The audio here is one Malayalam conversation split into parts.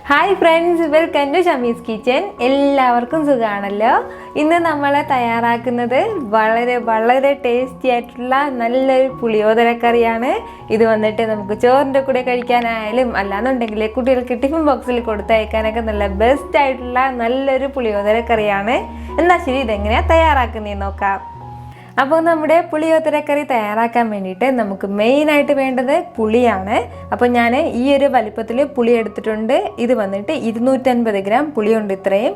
Hi friends, welcome to Shami's kitchen. എല്ലാവർക്കും സുഖമാണല്ലോ. ഇന്ന് നമ്മൾ തയ്യാറാക്കുന്നത് വളരെ വളരെ ടേസ്റ്റി ആയിട്ടുള്ള നല്ലൊരു പുളിയോദര കറിയാണ്. ഇത് വന്നിട്ട് നമുക്ക് ചോറിൻ്റെ കൂടെ കഴിക്കാനായാലും അല്ലാന്നുണ്ടെങ്കിൽ കുട്ടികൾക്ക് ടിഫിൻ ബോക്സിൽ കൊടുത്തയക്കാനൊക്കെ നല്ല ബെസ്റ്റ് ആയിട്ടുള്ള നല്ലൊരു പുളിയോദര കറിയാണ്. എന്നാൽ ശരി, ഇതെങ്ങനെയാണ് തയ്യാറാക്കുന്നതെന്ന് നോക്കാം. അപ്പോൾ നമ്മുടെ പുളിയോദരക്കറി തയ്യാറാക്കാൻ വേണ്ടിയിട്ട് നമുക്ക് മെയിനായിട്ട് വേണ്ടത് പുളിയാണ്. അപ്പോൾ ഞാൻ ഈ ഒരു വലിപ്പത്തിൽ പുളി എടുത്തിട്ടുണ്ട്. ഇത് വന്നിട്ട് 250 ഗ്രാം പുളിയുണ്ട് ഇത്രയും.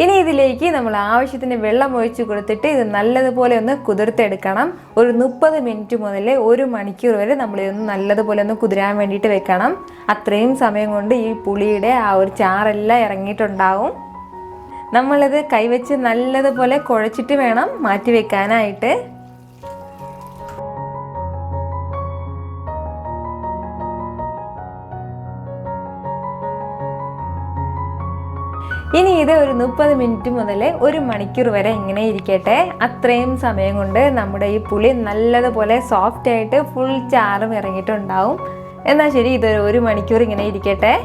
ഇനി ഇതിലേക്ക് നമ്മൾ ആവശ്യത്തിന് വെള്ളം ഒഴിച്ച് കൊടുത്തിട്ട് ഇത് നല്ലതുപോലെ ഒന്ന് കുതിർത്തെടുക്കണം. ഒരു 30 മിനിറ്റ് മുതൽ 1 മണിക്കൂർ വരെ നമ്മളിതൊന്ന് നല്ലതുപോലെ ഒന്ന് കുതിരാൻ വേണ്ടിയിട്ട് വെക്കണം. അത്രയും സമയം കൊണ്ട് ഈ പുളിയുടെ ആ ഒരു ചാറെല്ലാം ഇറങ്ങിയിട്ടുണ്ടാവും. നമ്മളിത് കൈവച്ച് നല്ലതുപോലെ കുഴച്ചിട്ട് വേണം മാറ്റി വെക്കാനായിട്ട്. ഇനി ഇത് ഒരു 30 മിനിറ്റ് മുതൽ 1 മണിക്കൂർ വരെ ഇങ്ങനെ ഇരിക്കട്ടെ. അത്രയും സമയം കൊണ്ട് നമ്മുടെ ഈ പുളി നല്ലതുപോലെ സോഫ്റ്റ് ആയിട്ട് ഫുൾ ചാറും ഇറങ്ങിയിട്ടുണ്ടാവും. എന്നാൽ ശരി, ഇതൊരു 1 മണിക്കൂർ ഇങ്ങനെ ഇരിക്കട്ടെ.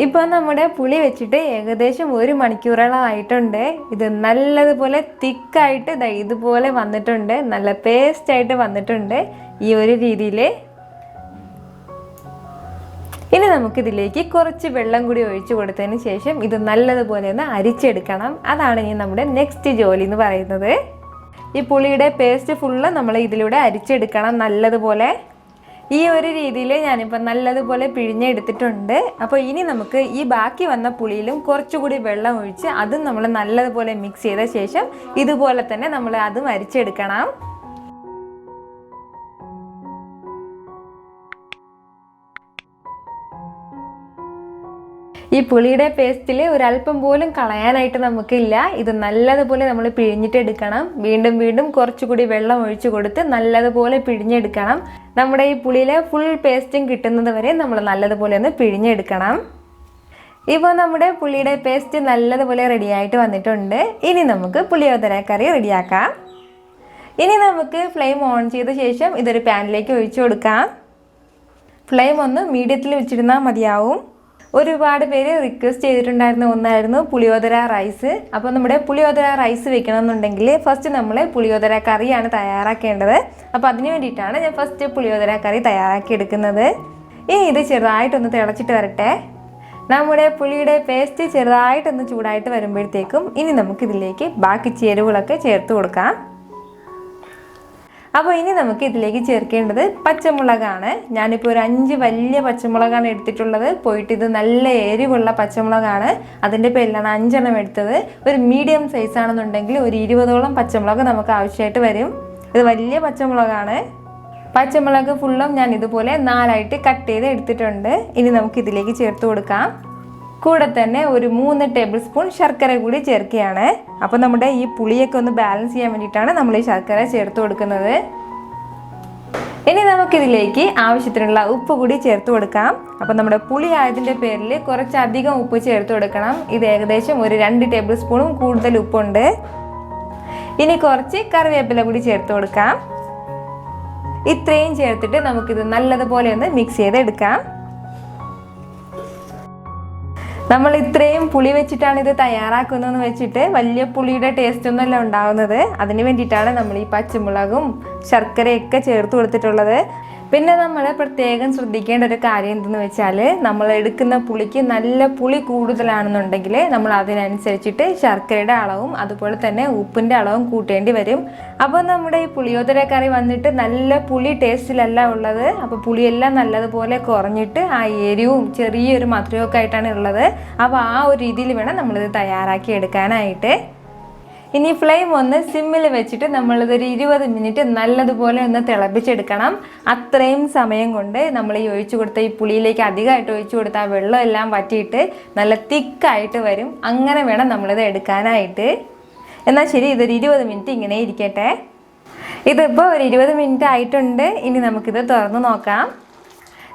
ഇപ്പോൾ നമ്മുടെ പുളി വെച്ചിട്ട് ഏകദേശം 1 മണിക്കൂറോളം ആയിട്ടുണ്ട്. ഇത് നല്ലതുപോലെ തിക്കായിട്ട് ഇതുപോലെ വന്നിട്ടുണ്ട്. നല്ല പേസ്റ്റായിട്ട് വന്നിട്ടുണ്ട് ഈ ഒരു രീതിയിൽ. ഇനി നമുക്കിതിലേക്ക് കുറച്ച് വെള്ളം കൂടി ഒഴിച്ചു കൊടുത്തതിന് ശേഷം ഇത് നല്ലതുപോലെ ഒന്ന് അരിച്ചെടുക്കണം. അതാണ് ഇനി നമ്മുടെ നെക്സ്റ്റ് ജോലി എന്ന് പറയുന്നത്. ഈ പുളിയുടെ പേസ്റ്റ് ഫുള്ള് നമ്മൾ ഇതിലൂടെ അരിച്ചെടുക്കണം നല്ലതുപോലെ. ഈ ഒരു രീതിയിൽ ഞാനിപ്പോൾ നല്ലതുപോലെ പിഴിഞ്ഞെടുത്തിട്ടുണ്ട്. അപ്പോൾ ഇനി നമുക്ക് ഈ ബാക്കി വന്ന പുളിയിലും കുറച്ചുകൂടി വെള്ളം ഒഴിച്ച് അതും നമ്മൾ നല്ലതുപോലെ മിക്സ് ചെയ്ത ശേഷം ഇതുപോലെ തന്നെ നമ്മൾ അതും അരിച്ചെടുക്കണം. ഈ പുളിയുടെ പേസ്റ്റിൽ ഒരല്പം പോലും കളയാനായിട്ട് നമുക്കില്ല. ഇത് നല്ലതുപോലെ നമ്മൾ പിഴിഞ്ഞിട്ടെടുക്കണം. വീണ്ടും വീണ്ടും കുറച്ചുകൂടി വെള്ളം ഒഴിച്ചു കൊടുത്ത് നല്ലതുപോലെ പിഴിഞ്ഞെടുക്കണം. നമ്മുടെ ഈ പുളിയിലെ ഫുൾ പേസ്റ്റും കിട്ടുന്നത് വരെ നമ്മൾ നല്ലതുപോലെ ഒന്ന് പിഴിഞ്ഞെടുക്കണം. ഇപ്പോൾ നമ്മുടെ പുളിയുടെ പേസ്റ്റ് നല്ലതുപോലെ റെഡിയായിട്ട് വന്നിട്ടുണ്ട്. ഇനി നമുക്ക് പുളിയോദര കറി റെഡിയാക്കാം. ഇനി നമുക്ക് ഫ്ലെയിം ഓൺ ചെയ്ത ശേഷം ഇതൊരു പാനിലേക്ക് ഒഴിച്ചു കൊടുക്കാം. ഫ്ലെയിം ഒന്ന് മീഡിയത്തിൽ വെച്ചിരുന്നാൽ മതിയാവും. ഒരുപാട് പേര് റിക്വസ്റ്റ് ചെയ്തിട്ടുണ്ടായിരുന്ന ഒന്നായിരുന്നു പുളിയോദര റൈസ്. അപ്പോൾ നമ്മുടെ പുളിയോദര റൈസ് വെക്കണമെന്നുണ്ടെങ്കിൽ ഫസ്റ്റ് നമ്മൾ പുളിയോദര കറിയാണ് തയ്യാറാക്കേണ്ടത്. അപ്പോൾ അതിന് വേണ്ടിയിട്ടാണ് ഞാൻ ഫസ്റ്റ് പുളിയോദര കറി തയ്യാറാക്കി എടുക്കുന്നത്. ഇനി ഇത് ചെറുതായിട്ടൊന്ന് തിളച്ചിട്ട് വരട്ടെ. നമ്മുടെ പുളിയുടെ പേസ്റ്റ് ചെറുതായിട്ടൊന്ന് ചൂടായിട്ട് വരുമ്പോഴത്തേക്കും ഇനി നമുക്കിതിലേക്ക് ബാക്കി ചേരുവകളൊക്കെ ചേർത്ത് കൊടുക്കാം. അപ്പോൾ ഇനി നമുക്ക് ഇതിലേക്ക് ചേർക്കേണ്ടത് പച്ചമുളകാണ്. ഞാനിപ്പോൾ ഒരു 5 വലിയ പച്ചമുളകാണ് എടുത്തിട്ടുള്ളത്. പോയിട്ട് ഇത് നല്ല എരിവുള്ള പച്ചമുളകാണ്. അതിൻ്റെ പേരിലാണ് 5 എണ്ണം എടുത്തത്. ഒരു മീഡിയം സൈസ് ആണെന്നുണ്ടെങ്കിൽ ഒരു 20ഓളം പച്ചമുളക് നമുക്ക് ആവശ്യമായിട്ട് വരും. ഇത് വലിയ പച്ചമുളകാണ്. പച്ചമുളക് ഫുള്ളും ഞാൻ ഇതുപോലെ 4ആയിട്ട് കട്ട് ചെയ്ത് എടുത്തിട്ടുണ്ട്. ഇനി നമുക്ക് ഇതിലേക്ക് ചേർത്ത് കൊടുക്കാം. കൂടെ തന്നെ ഒരു 3 ടേബിൾ സ്പൂൺ ശർക്കര കൂടി ചേർക്കുകയാണ്. അപ്പോൾ നമ്മുടെ ഈ പുളിയൊക്കെ ഒന്ന് ബാലൻസ് ചെയ്യാൻ വേണ്ടിയിട്ടാണ് നമ്മൾ ഈ ശർക്കര ചേർത്ത് കൊടുക്കുന്നത്. ഇനി നമുക്കിതിലേക്ക് ആവശ്യത്തിനുള്ള ഉപ്പ് കൂടി ചേർത്ത് കൊടുക്കാം. അപ്പോൾ നമ്മുടെ പുളി ആയതിൻ്റെ പേരിൽ കുറച്ചധികം ഉപ്പ് ചേർത്ത് കൊടുക്കണം. ഇത് ഏകദേശം ഒരു 2 ടേബിൾ സ്പൂണും കൂടുതൽ ഉപ്പുണ്ട്. ഇനി കുറച്ച് കറിവേപ്പില കൂടി ചേർത്ത് കൊടുക്കാം. ഇത്രയും ചേർത്തിട്ട് നമുക്കിത് നല്ലതുപോലെ ഒന്ന് മിക്സ് ചെയ്തെടുക്കാം. നമ്മൾ ഇത്രയും പുളി വെച്ചിട്ടാണ് ഇത് തയ്യാറാക്കുന്നതെന്ന് വെച്ചിട്ട് വലിയ പുളിയുടെ ടേസ്റ്റ് ഒന്നുമല്ല ഉണ്ടാകുന്നത്. അതിന് വേണ്ടിയിട്ടാണ് നമ്മൾ ഈ പച്ചമുളകും ശർക്കരയൊക്കെ ചേർത്ത് കൊടുത്തിട്ടുള്ളത്. പിന്നെ നമ്മൾ പ്രത്യേകം ശ്രദ്ധിക്കേണ്ട ഒരു കാര്യം എന്തെന്ന് വെച്ചാൽ, നമ്മൾ എടുക്കുന്ന പുളിക്ക് നല്ല പുളി കൂടുതലാണെന്നുണ്ടെങ്കിൽ നമ്മൾ അതിനനുസരിച്ചിട്ട് ശർക്കരയുടെ അളവും അതുപോലെ തന്നെ ഉപ്പിൻ്റെ അളവും കൂട്ടേണ്ടി വരും. അപ്പോൾ നമ്മുടെ ഈ പുളിയോദര കറി വന്നിട്ട് നല്ല പുളി ടേസ്റ്റിലല്ല ഉള്ളത്. അപ്പോൾ പുളിയെല്ലാം നല്ലതുപോലെ കുറഞ്ഞിട്ട് ആ എരിവും ചെറിയൊരു മധുരമൊക്കെ ആയിട്ടാണ് ഉള്ളത്. അപ്പോൾ ആ ഒരു രീതിയിൽ വേണം നമ്മളിത് തയ്യാറാക്കി എടുക്കാനായിട്ട്. ഇനി ഫ്ലെയിം ഒന്ന് സിമ്മിൽ വെച്ചിട്ട് നമ്മളിതൊരു 20 മിനിറ്റ് നല്ലതുപോലെ ഒന്ന് തിളപ്പിച്ചെടുക്കണം. അത്രയും സമയം കൊണ്ട് നമ്മൾ ഈ ഒഴിച്ചു കൊടുത്ത ഈ പുളിയിലേക്ക് അധികമായിട്ട് ഒഴിച്ചു കൊടുത്ത ആ വെള്ളം എല്ലാം വറ്റിയിട്ട് നല്ല തിക്കായിട്ട് വരും. അങ്ങനെ വേണം നമ്മളിത് എടുക്കാനായിട്ട്. എന്നാൽ ശരി, ഇതൊരു 20 മിനിറ്റ് ഇങ്ങനെ ഇരിക്കട്ടെ. ഇതിപ്പോൾ ഒരു 20 മിനിറ്റ് ആയിട്ടുണ്ട്. ഇനി നമുക്കിത് തുറന്ന് നോക്കാം.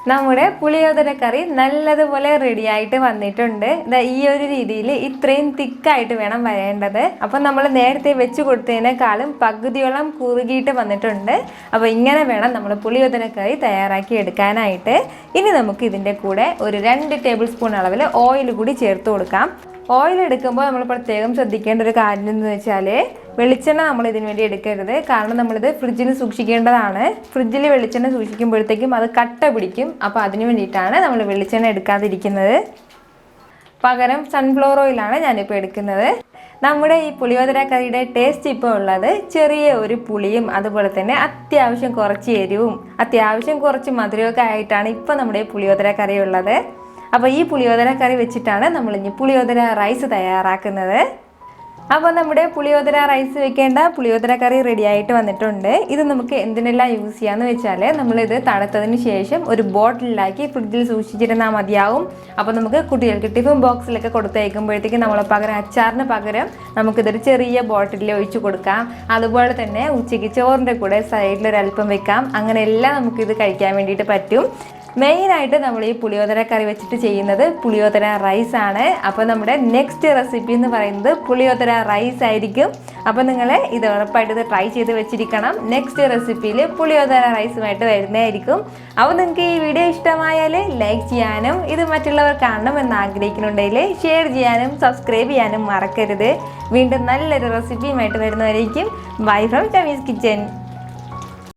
നമ്മുടെ പുളിയോദര കറി നല്ലതുപോലെ റെഡി ആയിട്ട് വന്നിട്ടുണ്ട്. ഈ ഒരു രീതിയിൽ ഇത്രയും തിക്കായിട്ട് വേണം വരേണ്ടത്. അപ്പം നമ്മൾ നേരത്തെ വെച്ച് കൊടുത്തതിനേക്കാളും പകുതിയോളം കുറുകിയിട്ട് വന്നിട്ടുണ്ട്. അപ്പോൾ ഇങ്ങനെ വേണം നമ്മൾ പുളിയോദര കറി തയ്യാറാക്കി എടുക്കാനായിട്ട്. ഇനി നമുക്ക് ഇതിൻ്റെ കൂടെ ഒരു 2 ടേബിൾ സ്പൂൺ അളവിൽ ഓയിൽ കൂടി ചേർത്ത് കൊടുക്കാം. ഓയിൽ എടുക്കുമ്പോൾ നമ്മൾ പ്രത്യേകം ശ്രദ്ധിക്കേണ്ട ഒരു കാര്യം എന്ന് വെച്ചാൽ വെളിച്ചെണ്ണ നമ്മൾ ഇതിന് വേണ്ടി എടുക്കരുത്. കാരണം നമ്മളിത് ഫ്രിഡ്ജിൽ സൂക്ഷിക്കേണ്ടതാണ്. ഫ്രിഡ്ജിൽ വെളിച്ചെണ്ണ സൂക്ഷിക്കുമ്പോഴത്തേക്കും അത് കട്ട പിടിക്കും. അപ്പോൾ അതിന് വേണ്ടിയിട്ടാണ് നമ്മൾ വെളിച്ചെണ്ണ എടുക്കാതിരിക്കുന്നത്. പകരം സൺഫ്ലവർ ഓയിലാണ് ഞാനിപ്പോൾ എടുക്കുന്നത്. നമ്മുടെ ഈ പുളിയോദര കറിയുടെ ടേസ്റ്റ് ഇപ്പോൾ ഉള്ളത് ചെറിയ ഒരു പുളിയും അതുപോലെ തന്നെ അത്യാവശ്യം കുറച്ച് എരിവും അത്യാവശ്യം കുറച്ച് മധുരമൊക്കെ ആയിട്ടാണ് ഇപ്പോൾ നമ്മുടെ ഈ പുളിയോദര കറി ഉള്ളത്. അപ്പോൾ ഈ പുളിയോദര കറി വെച്ചിട്ടാണ് നമ്മളിനി പുളിയോദര റൈസ് തയ്യാറാക്കുന്നത്. അപ്പോൾ നമ്മുടെ പുളിയോദര റൈസ് വെക്കേണ്ട പുളിയോദര കറി റെഡി ആയിട്ട് വന്നിട്ടുണ്ട്. ഇത് നമുക്ക് എന്തിനെല്ലാം യൂസ് ചെയ്യാമെന്ന് വെച്ചാൽ നമ്മളിത് തണുത്തതിന് ശേഷം ഒരു ബോട്ടിലാക്കി ഫ്രിഡ്ജിൽ സൂക്ഷിച്ചിരുന്നാൽ മതിയാവും. അപ്പോൾ നമുക്ക് കുട്ടികൾക്ക് ടിഫിൻ ബോക്സിലൊക്കെ കൊടുത്തയക്കുമ്പോഴത്തേക്കും നമ്മൾ പകരം അച്ചാറിന് പകരം നമുക്കിതൊരു ചെറിയ ബോട്ടിലിൽ ഒഴിച്ച് കൊടുക്കാം. അതുപോലെ തന്നെ ഉച്ചയ്ക്ക് ചോറിൻ്റെ കൂടെ സൈഡിലൊരൽപ്പം വെക്കാം. അങ്ങനെയെല്ലാം നമുക്കിത് കഴിക്കാൻ വേണ്ടിയിട്ട് പറ്റും. മെയിനായിട്ട് നമ്മൾ ഈ പുളിയോദര കറി വെച്ചിട്ട് ചെയ്യുന്നത് പുളിയോദര റൈസ് ആണ്. അപ്പോൾ നമ്മുടെ നെക്സ്റ്റ് റെസിപ്പി എന്ന് പറയുന്നത് പുളിയോദര റൈസ് ആയിരിക്കും. അപ്പോൾ നിങ്ങൾ ഇത് ഉറപ്പായിട്ട് ഇത് ട്രൈ ചെയ്ത് വെച്ചിരിക്കണം. നെക്സ്റ്റ് റെസിപ്പിയിൽ പുളിയോദര റൈസുമായിട്ട് വരുന്നതായിരിക്കും. അപ്പോൾ നിങ്ങൾക്ക് ഈ വീഡിയോ ഇഷ്ടമായാൽ ലൈക്ക് ചെയ്യാനും ഇത് മറ്റുള്ളവർ കാണണമെന്ന് ആഗ്രഹിക്കുന്നുണ്ടെങ്കിൽ ഷെയർ ചെയ്യാനും സബ്സ്ക്രൈബ് ചെയ്യാനും മറക്കരുത്. വീണ്ടും നല്ലൊരു റെസിപ്പിയുമായിട്ട് വരുന്നവരായിരിക്കും. Bye from Shamee's kitchen.